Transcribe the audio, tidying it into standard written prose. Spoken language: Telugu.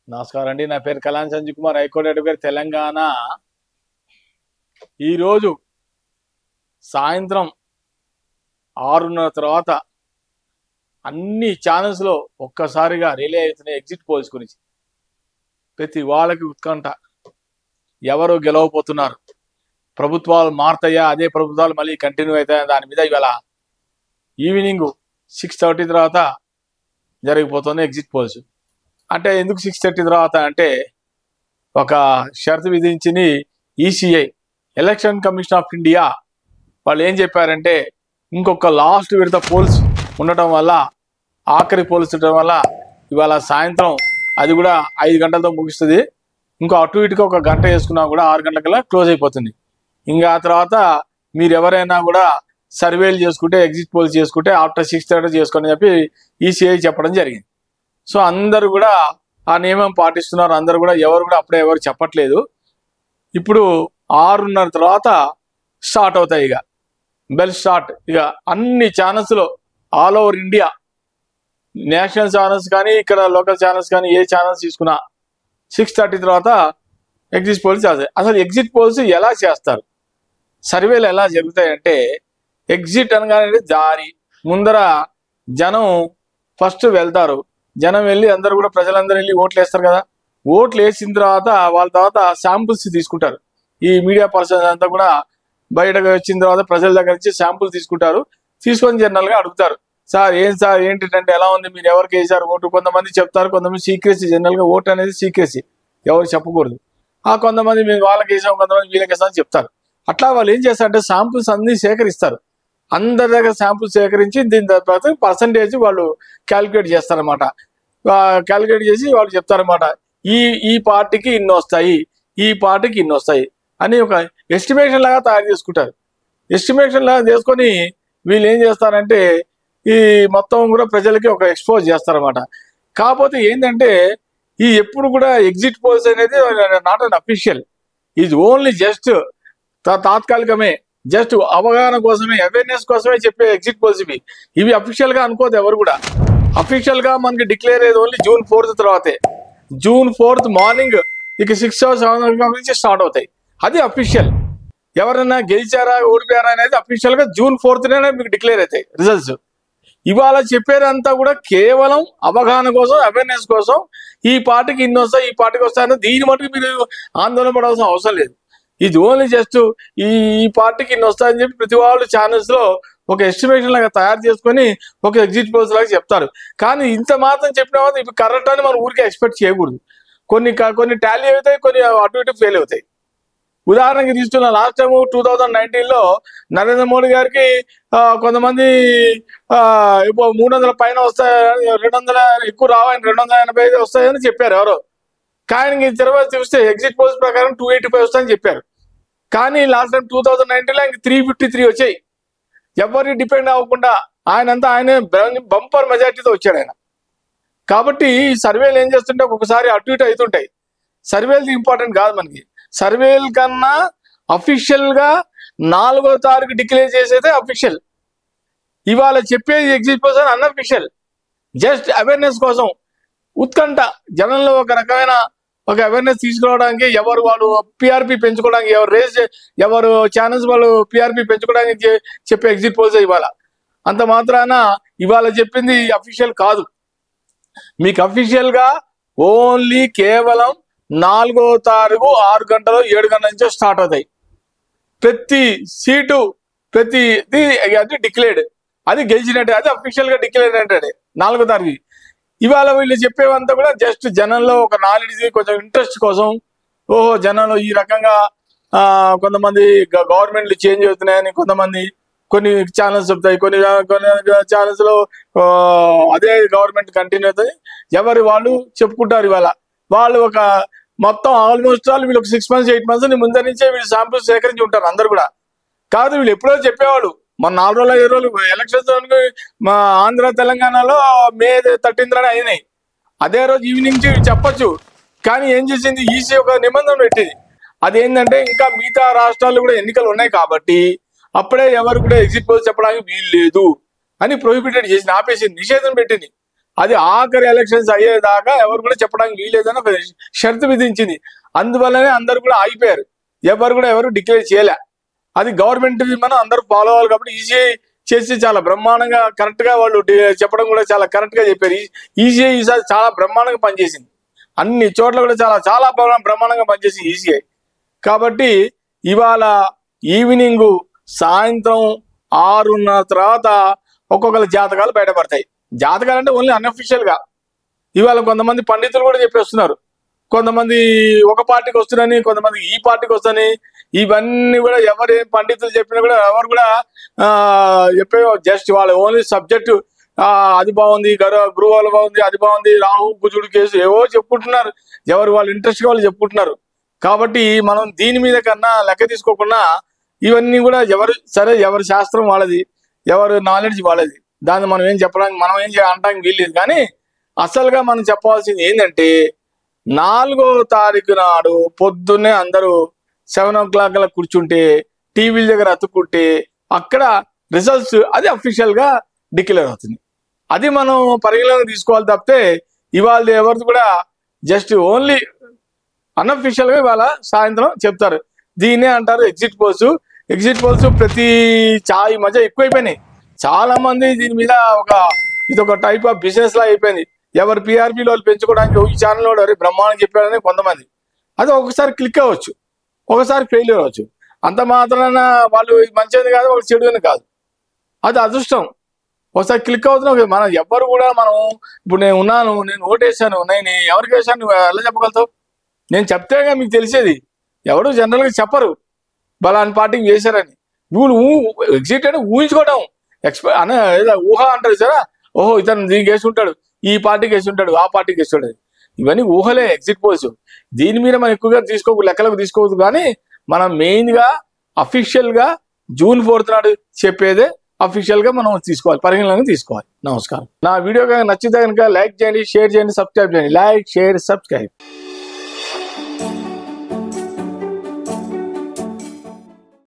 నమస్కారం అండి. నా పేరు కలాన్ సంజయ్ కుమార్, హైకోర్టు అడ్వకేట్, తెలంగాణ. ఈరోజు సాయంత్రం 6:30 తర్వాత అన్ని ఛానల్స్లో ఒక్కసారిగా రిలే అవుతున్నాయి ఎగ్జిట్ పోల్స్ గురించి. ప్రతి వాళ్ళకి ఉత్కంఠ, ఎవరు గెలవబోతున్నారు, ప్రభుత్వాలు మారుతాయా, అదే ప్రభుత్వాలు మళ్ళీ కంటిన్యూ అవుతాయా, దాని మీద ఇవాళ ఈవినింగ్ 6:30 తర్వాత జరిగిపోతుంది ఎగ్జిట్ పోల్స్. అంటే ఎందుకు 6:30 తర్వాత అంటే ఒక షరతు విధించింది ECI, election commission of India. వాళ్ళు ఏం చెప్పారంటే ఇంకొక లాస్ట్ విడత పోల్స్ ఉండటం వల్ల, ఆఖరి పోల్స్ ఉండటం వల్ల ఇవాళ సాయంత్రం అది కూడా 5 గంటలతో ముగుస్తుంది. ఇంకో అటు ఇటుగా ఒక గంట వేసుకున్నా కూడా 6 గంటలకల్లా క్లోజ్ అయిపోతుంది. ఇంకా ఆ తర్వాత మీరు ఎవరైనా కూడా సర్వేలు చేసుకుంటే, ఎగ్జిట్ పోల్స్ చేసుకుంటే ఆఫ్టర్ 6:30 చేసుకొని చెప్పి ఈసీఐ చెప్పడం జరిగింది. సో అందరూ కూడా ఆ నియమం పాటిస్తున్నారు. అందరూ కూడా ఎవరు కూడా అప్పుడే ఎవరు చెప్పట్లేదు. ఇప్పుడు 6:30 తర్వాత స్టార్ట్ అవుతాయి. ఇక బెల్ స్టార్ట్. ఇక అన్ని ఛానల్స్లో all over India, national channels కానీ ఇక్కడ లోకల్ ఛానల్స్ కానీ ఏ ఛానల్స్ తీసుకున్నా 6:30 తర్వాత ఎగ్జిట్ పోల్స్ చేస్తాయి. అసలు ఎగ్జిట్ పోల్స్ ఎలా చేస్తారు, సర్వేలు ఎలా జరుగుతాయంటే, ఎగ్జిట్ అనగానే దారి ముందర జనం ఫస్ట్ వెళ్తారు. జనం వెళ్ళి అందరూ కూడా ప్రజలందరూ వెళ్ళి ఓట్లు వేస్తారు కదా. ఓట్లు వేసిన తర్వాత వాళ్ళ తర్వాత శాంపుల్స్ తీసుకుంటారు. ఈ మీడియా పర్సన్స్ అంతా కూడా బయటకు వచ్చిన తర్వాత ప్రజల దగ్గర నుంచి శాంపుల్ తీసుకుంటారు. తీసుకొని జనరల్గా అడుగుతారు, సార్ ఏంటంటే ఎలా ఉంది, మీరు ఎవరికి వేసారు ఓటు. కొంతమంది చెప్తారు, కొంతమంది సీక్రెసీ. జనరల్గా ఓటు అనేది సీక్రెసీ, ఎవరు చెప్పకూడదు. కొంతమంది మేము వాళ్ళకి వేసాం, కొంతమంది వీళ్ళకి వేసాం అని చెప్తారు. అట్లా వాళ్ళు ఏం చేస్తారంటే శాంపుల్స్ అన్ని సేకరిస్తారు. అందరి దగ్గర శాంపుల్స్ సేకరించి దీని తర్వాత పర్సంటేజ్ వాళ్ళు క్యాలిక్యులేట్ చేస్తారనమాట. క్యాలిక్యులేట్ చేసి వాళ్ళు చెప్తారనమాట, ఈ పార్టీకి ఇన్ని వస్తాయి, ఈ పార్టీకి ఇన్ని వస్తాయి అని ఒక ఎస్టిమేషన్ లాగా తయారు చేసుకుంటారు. ఎస్టిమేషన్ లాగా చేసుకొని వీళ్ళు ఏం చేస్తారంటే ఈ మొత్తం కూడా ప్రజలకి ఒక ఎక్స్పోజ్ చేస్తారన్నమాట. కాకపోతే ఏంటంటే ఈ ఎప్పుడు కూడా ఎగ్జిట్ పోల్స్ అనేది నాట్ అన్ అఫీషియల్, ఇది ఓన్లీ జస్ట్ తాత్కాలికమే, జస్ట్ అవగాహన కోసమే, అవేర్నెస్ కోసమే చెప్పే ఎగ్జిట్ పోల్స్ ఇవి అఫీషియల్ గా అనుకోదు ఎవరు కూడా. అఫీషియల్ గా మనకి డిక్లేర్ అయ్యేది ఓన్లీ June 4th తర్వాతే. June 4th మార్నింగ్ ఇక 6 or 7 నుంచి స్టార్ట్ అవుతాయి. అది అఫీషియల్. ఎవరైనా గెలిచారా ఓడిపోయారా అనేది అఫీషియల్ గా June 4th మీకు డిక్లేర్ అవుతాయి రిజల్ట్స్. ఇవాళ చెప్పేదంతా కూడా కేవలం అవగాహన కోసం, అవేర్నెస్ కోసం. ఈ పార్టీకి ఇన్ని వస్తాయి, ఈ పార్టీకి వస్తాయని దీని మటుకు మీరు ఆందోళన పడాల్సిన అవసరం లేదు. ఇది ఓన్లీ జస్ట్ ఈ పార్టీకి ఇన్ని వస్తాయని చెప్పి ప్రతి వాళ్ళు ఛానల్స్ లో ఒక ఎస్టిమేషన్ లాగా తయారు చేసుకొని ఒక ఎగ్జిట్ పోల్స్ లాగా చెప్తారు. కానీ ఇంత మాత్రం చెప్పిన వాళ్ళు ఇప్పుడు కరెక్ట్ అని మనం ఊరికే ఎక్స్పెక్ట్ చేయకూడదు. కొన్ని టాలీ అవుతాయి, కొన్ని అటు ఇటు ఫెయిల్ అవుతాయి. ఉదాహరణకి తీసుకున్న లాస్ట్ టైం 2019లో నరేంద్ర మోడీ గారికి కొంతమంది 300 పైన వస్తాయి, 200 ఎక్కువ రావని, 285 వస్తాయని చెప్పారు ఎవరో. కానీ తర్వాత చూస్తే ఎగ్జిట్ పోల్స్ ప్రకారం 285 వస్తాయని చెప్పారు. కానీ లాస్ట్ టైం 2019లో ఇంక 353 వచ్చాయి. ఎవరి డిపెండ్ అవ్వకుండా ఆయన బంపర్ మెజార్టీతో వచ్చాడు ఆయన. కాబట్టి ఈ సర్వేలు ఏం చేస్తుంటే ఒక్కొక్కసారి అటు ఇటు అవుతుంటాయి. సర్వేలు ఇంపార్టెంట్ కాదు మనకి. సర్వేల కన్నా అఫీషియల్ గా 4వ తారీఖు డిక్లేర్ చేసేదే అఫీషియల్. ఇవాళ చెప్పేది ఎగ్జిట్ పోల్స్ అని అన్అఫీషియల్, జస్ట్ అవేర్నెస్ కోసం. ఉత్కంఠ జనంలో ఒక రకమైన ఒక అవేర్నెస్ తీసుకురావడానికి, ఎవరు వాళ్ళు పిఆర్పి పెంచుకోవడానికి, ఎవరు ఛానల్స్ వాళ్ళు పిఆర్పి పెంచుకోవడానికి చెప్పే ఎగ్జిట్ పోల్స్ ఇవాళ. అంత మాత్రాన ఇవాళ చెప్పింది అఫీషియల్ కాదు. మీకు అఫీషియల్ గా ఓన్లీ కేవలం 4వ తారీఖు 6 గంటలు 7 గంటల నుంచో స్టార్ట్ అవుతాయి. ప్రతి సీటు అది డిక్లేర్డ్, అది గెలిచినట్టే, అది అఫీషియల్ గా డిక్లేర్ అంటే 4వ తారీఖు. ఇవాళ వీళ్ళు చెప్పేవంతా కూడా జస్ట్ జనంలో ఒక నాలెడ్జ్, కొంచెం ఇంట్రెస్ట్ కోసం. ఓహో జనంలో ఈ రకంగా కొంతమంది గవర్నమెంట్లు చేంజ్ అవుతున్నాయని కొన్ని ఛానల్స్ చెప్తాయి, కొన్ని ఛానల్స్ లో అదే గవర్నమెంట్ కంటిన్యూ అవుతుంది, ఎవరు వాళ్ళు చెప్పుకుంటారు. ఇవాళ వాళ్ళు ఒక మొత్తం ఆల్మోస్ట్ వీళ్ళు ఒక 6 months 8 months ముందర నుంచే వీళ్ళు శాంపుల్స్ సేకరించి ఉంటారు అందరు కూడా. కాదు వీళ్ళు ఎప్పుడో చెప్పేవాళ్ళు. మన 4 రోజులు 5 రోజులు ఎలక్షన్స్ మా ఆంధ్ర తెలంగాణలో May 13th అయినాయి. అదే రోజు ఈవినింగ్ చెప్పొచ్చు. కానీ ఏం చేసింది, ఈసీ ఒక నిబంధన పెట్టింది. అదేంటంటే ఇంకా మిగతా రాష్ట్రాల్లో కూడా ఎన్నికలు ఉన్నాయి కాబట్టి అప్పుడే ఎవరు కూడా ఎగ్జిట్ పోల్స్ చెప్పడానికి వీలు లేదు అని ప్రొహిబిటెడ్ చేసింది, ఆపేసింది, నిషేధం పెట్టింది. అది ఆఖరి ఎలక్షన్స్ అయ్యేదాకా ఎవరు కూడా చెప్పడానికి వీలేదని ఒక షరతు విధించింది. అందువల్లనే అందరు కూడా ఆగిపోయారు, ఎవరు డిక్లేర్ చేయలే. అది గవర్నమెంట్ మనం అందరూ ఫాలో అవ్వాలి కాబట్టి ఈసీఐ చేసి చాలా బ్రహ్మాండంగా కరెక్ట్ గా వాళ్ళు చెప్పడం కూడా చాలా కరెక్ట్ గా చెప్పారు. ఈసీఐ ఈసారి చాలా బ్రహ్మాండంగా పనిచేసింది, అన్ని చోట్ల కూడా చాలా బ్రహ్మాండంగా పనిచేసింది ఈసీఐ. కాబట్టి ఇవాళ ఈవినింగ్ సాయంత్రం 6:30 తర్వాత ఒక్కొక్కరు జాతకాలు బయటపడతాయి. జాతకాలు అంటే ఓన్లీ అన్అఫీషియల్ గా. ఇవాళ కొంతమంది పండితులు కూడా చెప్పేస్తున్నారు, కొంతమంది ఒక పార్టీకి వస్తున్నారని, కొంతమంది ఈ పార్టీకి వస్తారని. ఇవన్నీ కూడా ఎవరు పండితులు చెప్పినా కూడా ఎవరు కూడా చెప్పే జస్ట్ వాళ్ళ ఓన్లీ సబ్జెక్టు అది బాగుంది, గురువాలు బాగుంది, అది బాగుంది, రాహు కుజుడు కేసు ఏవో చెప్పుకుంటున్నారు, ఎవరు వాళ్ళ ఇంట్రెస్ట్ వాళ్ళు చెప్పుకుంటున్నారు. కాబట్టి మనం దీని మీద కన్నా లెక్క తీసుకోకుండా ఇవన్నీ కూడా ఎవరి శాస్త్రం వాళ్ళది, ఎవరు నాలెడ్జ్ వాళ్ళది, దాన్ని మనం ఏం చెప్పడానికి అనడానికి వీల్లేదు. కానీ అసలుగా మనం చెప్పాల్సింది ఏంటంటే 4వ తారీఖు నాడు పొద్దున్నే అందరూ 7 o'clock కూర్చుంటే, టీవీల దగ్గర అతుక్కుంటే అక్కడ రిజల్ట్స్ అది అఫీషియల్ గా డిక్లేర్ అవుతుంది. అది మనం పరిగణలోకి తీసుకోవాలి తప్పితే ఇవాళ ఎవరిది కూడా జస్ట్ ఓన్లీ అన్అఫీషియల్ గా ఇవాళ సాయంత్రం చెప్తారు. దీన్నే అంటారు ఎగ్జిట్ పోల్స్. ఎగ్జిట్ పోల్స్ ప్రతి ఈ మధ్య ఎక్కువైపోయినాయి. చాలా మంది దీని మీద ఇదొక టైప్ ఆఫ్ బిజినెస్ లా అయిపోయింది. ఎవరు పిఆర్పీలో పెంచుకోవడానికి ఈ ఛానల్ వాడు బ్రహ్మాండం చెప్పారని కొంతమంది, అది ఒకసారి క్లిక్ అవ్వచ్చు, ఒకసారి ఫెయిల్యూర్ అవ్వచ్చు. అంత మాత్రాన వాళ్ళు మంచిది కాదు, వాళ్ళు చెడు అని కాదు, అది అదృష్టం. ఒకసారి క్లిక్ అవుతున్నావు. మనం ఎవ్వరు కూడా ఇప్పుడు నేను ఉన్నాను, నేను ఓటేసాను, నేను ఎవరికి వేసాను నువ్వు ఎలా చెప్పగలుగుతావు? నేను చెప్తేగా మీకు తెలిసేది. ఎవరు జనరల్గా చెప్పరు బలాని పార్టీకి వేశారని. వీళ్ళు ఎగ్జిట్ అంటే ఊహించుకోవడం, ఊహ అంటారు సరే. ఓహో ఇతను దీనికి వేసుకుంటాడు, ఈ పార్టీకి వేసుకుంటాడు, ఆ పార్టీకి వేసుకుంటాడు. ఇవన్నీ ఊహలే ఎగ్జిట్ పోల్స్. దీని మీద మనం ఎక్కువగా లెక్కలకు తీసుకోవద్దు. కానీ మనం మెయిన్ గా అఫీషియల్ గా June 4th నాడు చెప్పేదే అఫీషియల్ గా మనం తీసుకోవాలి, పరిగణలోకి తీసుకోవాలి. నమస్కారం. నా వీడియో కనుక నచ్చితే కనుక లైక్ చేయండి, షేర్ చేయండి, సబ్స్క్రైబ్ చేయండి. Like, share, subscribe.